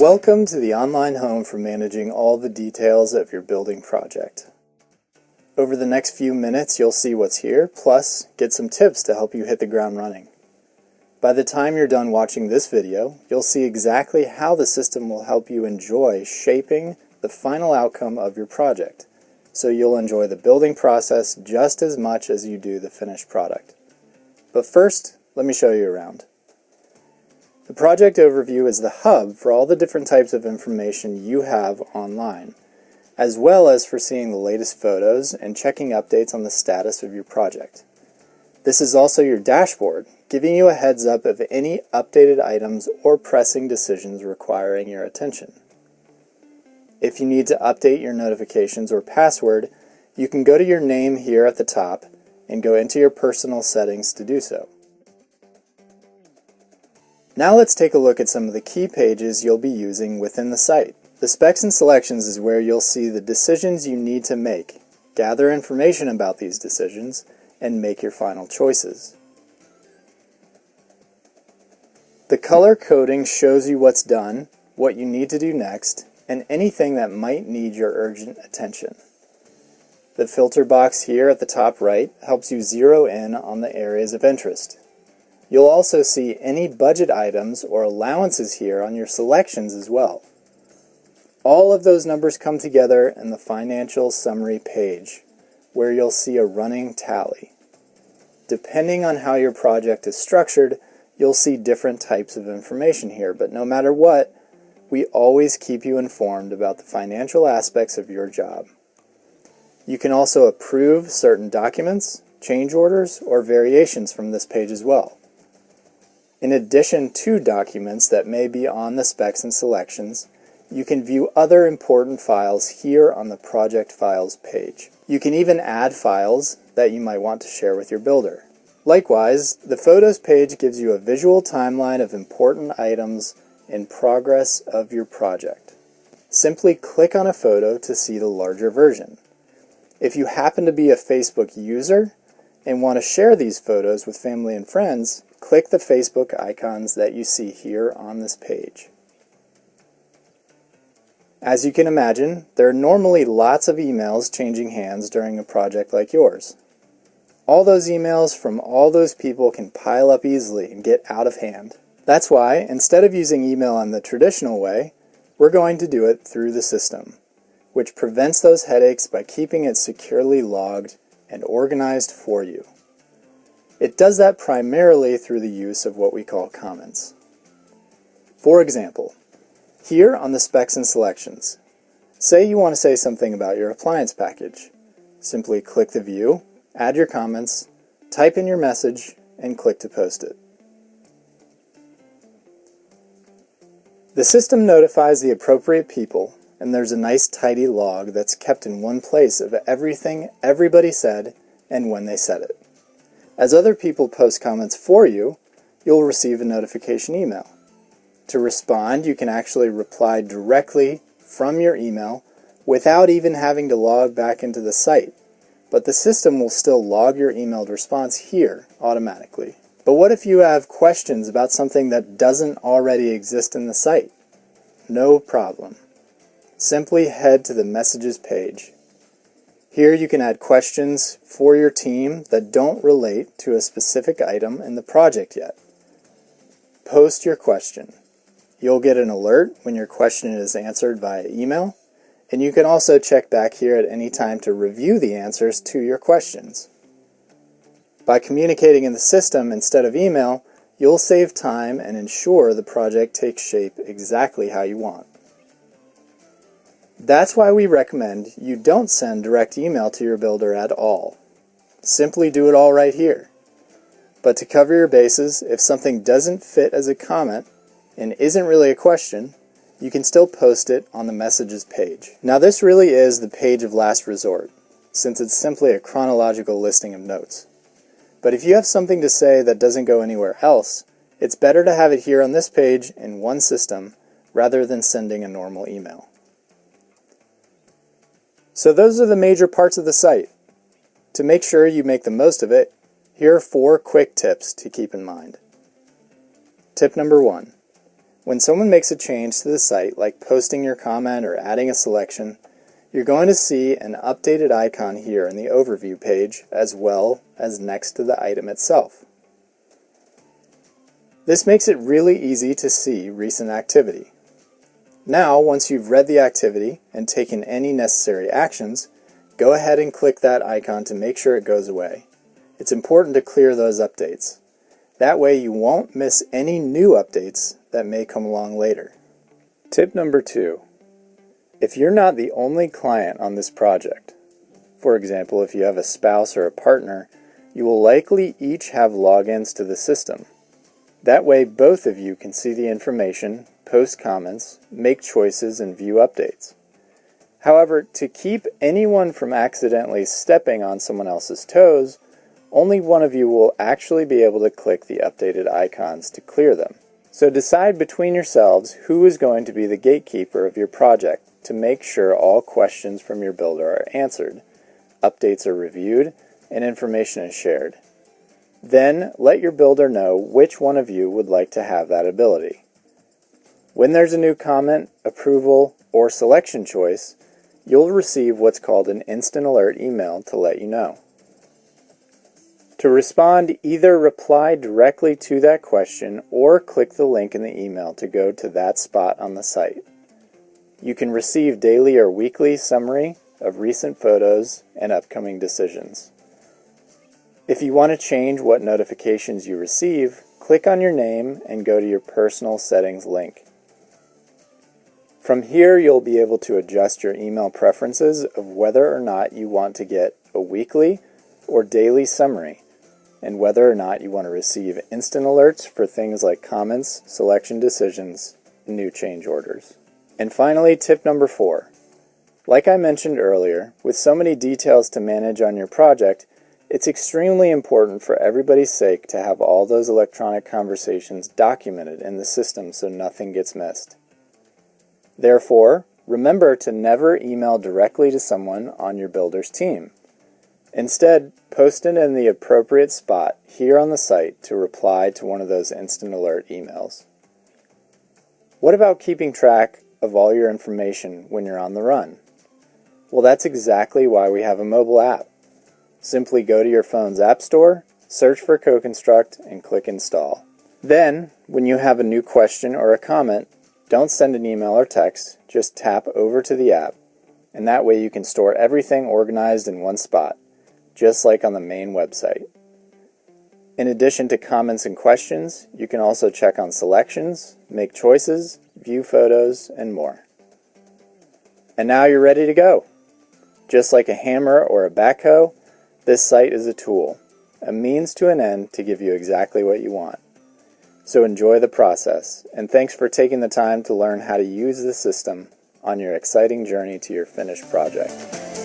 Welcome to the online home for managing all the details of your building project. Over the next few minutes you'll see what's here, plus get some tips to help you hit the ground running. By the time you're done watching this video, you'll see exactly how the system will help you enjoy shaping the final outcome of your project, so you'll enjoy the building process just as much as you do the finished product. But first, let me show you around. The project overview is the hub for all the different types of information you have online, as well as for seeing the latest photos and checking updates on the status of your project. This is also your dashboard, giving you a heads up of any updated items or pressing decisions requiring your attention. If you need to update your notifications or password, you can go to your name here at the top and go into your personal settings to do so. Now let's take a look at some of the key pages you'll be using within the site. The Specs and Selections is where you'll see the decisions you need to make, gather information about these decisions, and make your final choices. The color coding shows you what's done, what you need to do next, and anything that might need your urgent attention. The filter box here at the top right helps you zero in on the areas of interest. You'll also see any budget items or allowances here on your selections as well. All of those numbers come together in the financial summary page, where you'll see a running tally. Depending on how your project is structured, you'll see different types of information here, but no matter what, we always keep you informed about the financial aspects of your job. You can also approve certain documents, change orders, or variations from this page as well. In addition to documents that may be on the Specs and Selections, you can view other important files here on the Project Files page. You can even add files that you might want to share with your builder. Likewise, the Photos page gives you a visual timeline of important items in progress of your project. Simply click on a photo to see the larger version. If you happen to be a Facebook user and want to share these photos with family and friends, click the Facebook icons that you see here on this page. As you can imagine, there are normally lots of emails changing hands during a project like yours. All those emails from all those people can pile up easily and get out of hand. That's why, instead of using email in the traditional way, we're going to do it through the system, which prevents those headaches by keeping it securely logged and organized for you. It does that primarily through the use of what we call comments. For example, here on the Specs and Selections, say you want to say something about your appliance package. Simply click the view, add your comments, type in your message, and click to post it. The system notifies the appropriate people, and there's a nice tidy log that's kept in one place of everything everybody said and when they said it. As other people post comments for you, you'll receive a notification email. To respond, you can actually reply directly from your email without even having to log back into the site, but the system will still log your emailed response here automatically. But what if you have questions about something that doesn't already exist in the site? No problem. Simply head to the Messages page. Here you can add questions for your team that don't relate to a specific item in the project yet. Post your question. You'll get an alert when your question is answered via email, and you can also check back here at any time to review the answers to your questions. By communicating in the system instead of email, you'll save time and ensure the project takes shape exactly how you want. That's why we recommend you don't send direct email to your builder at all. Simply do it all right here. But to cover your bases, if something doesn't fit as a comment and isn't really a question, you can still post it on the Messages page. Now this really is the page of last resort, since it's simply a chronological listing of notes. But if you have something to say that doesn't go anywhere else, it's better to have it here on this page in one system rather than sending a normal email. So those are the major parts of the site. To make sure you make the most of it, here are 4 quick tips to keep in mind. Tip number 1. When someone makes a change to the site, like posting your comment or adding a selection, you're going to see an updated icon here in the overview page as well as next to the item itself. This makes it really easy to see recent activity. Now, once you've read the activity and taken any necessary actions, go ahead and click that icon to make sure it goes away. It's important to clear those updates. That way you won't miss any new updates that may come along later. Tip number 2. If you're not the only client on this project, for example, if you have a spouse or a partner, you will likely each have logins to the system. That way both of you can see the information, post comments, make choices, and view updates. However, to keep anyone from accidentally stepping on someone else's toes, only one of you will actually be able to click the updated icons to clear them. So decide between yourselves who is going to be the gatekeeper of your project to make sure all questions from your builder are answered, updates are reviewed, and information is shared. Then let your builder know which one of you would like to have that ability. When there's a new comment, approval, or selection choice, you'll receive what's called an instant alert email to let you know. To respond, either reply directly to that question or click the link in the email to go to that spot on the site. You can receive daily or weekly summary of recent photos and upcoming decisions. If you want to change what notifications you receive, click on your name and go to your personal settings link. From here, you'll be able to adjust your email preferences of whether or not you want to get a weekly or daily summary, and whether or not you want to receive instant alerts for things like comments, selection decisions, and new change orders. And finally, tip number 4. Like I mentioned earlier, with so many details to manage on your project, it's extremely important for everybody's sake to have all those electronic conversations documented in the system so nothing gets missed. Therefore, remember to never email directly to someone on your builder's team. Instead, post it in the appropriate spot here on the site to reply to one of those instant alert emails. What about keeping track of all your information when you're on the run? Well, that's exactly why we have a mobile app. Simply go to your phone's app store, search for CoConstruct, and click install. Then, when you have a new question or a comment, don't send an email or text, just tap over to the app, and that way you can store everything organized in one spot, just like on the main website. In addition to comments and questions, you can also check on selections, make choices, view photos, and more. And now you're ready to go. Just like a hammer or a backhoe, this site is a tool, a means to an end to give you exactly what you want. So enjoy the process, and thanks for taking the time to learn how to use the system on your exciting journey to your finished project.